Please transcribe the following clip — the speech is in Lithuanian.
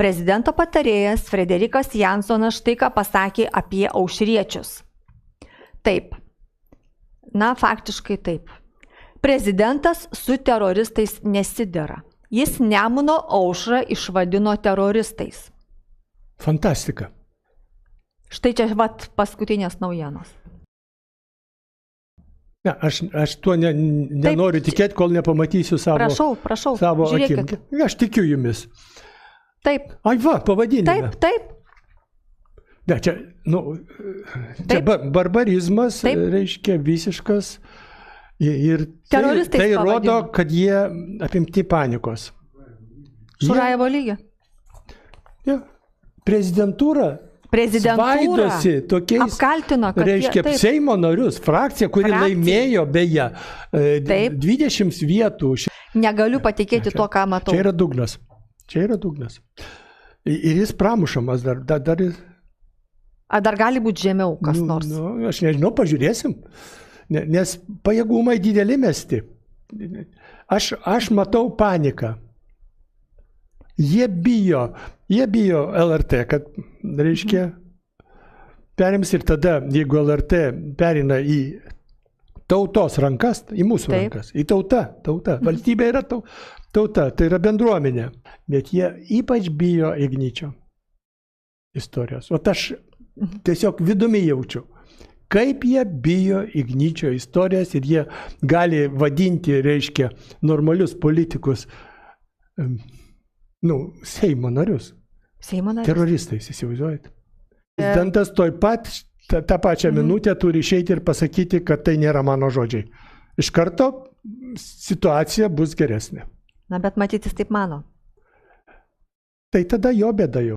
Prezidento patarėjas Frederikas Jansonas štai ką pasakė apie aušriečius. Taip. Na, faktiškai taip. Prezidentas su teroristais nesidera. Jis Nemuno aušrą išvadino teroristais. Fantastika. Štai čia paskutinės naujienos. Ne, aš tuo nenoriu tikėti, kol nepamatysiu savo akim. Aš tikiu jumis. Taip. Ai va, pavadinime. Taip. Ne, čia, čia barbarizmas, reiškia visiškas. Ir tai rodo, kad jie apimti panikos. Šurajevo lygio. Ja, prezidentūra svaidosi tokiais, apkaltino, kad reiškia, Seimo narius, frakcija, kuri laimėjo beje 20 vietų. Negaliu patikėti to, ką matau. Čia yra dugnas. Ir jis pramušamas dar. Ar dar gali būti žemiau kas nors? Aš nežinau, pažiūrėsim. Nes pajėgumai dideli mesti. Aš matau paniką. Jie bijo LRT, kad, reiškia, perims ir tada, jeigu LRT perina į tautos rankas, į mūsų rankas, į tauta. Valstybė yra tauta, tai yra bendruomenė. Bet jie ypač bijo Igničio istorijos. O aš tiesiog vidumi jaučiu, kaip jie bijo Igničio istorijos ir jie gali vadinti, reiškia, normalius politikus, Seimo narius. Teroristais, įsivaizduojate. Prezidentas toj pat, tą pačią minutę turi išeiti ir pasakyti, kad tai nėra mano žodžiai. Iš karto situacija bus geresnė. Na, bet matytis taip mano. Tai tada jo bėda jau.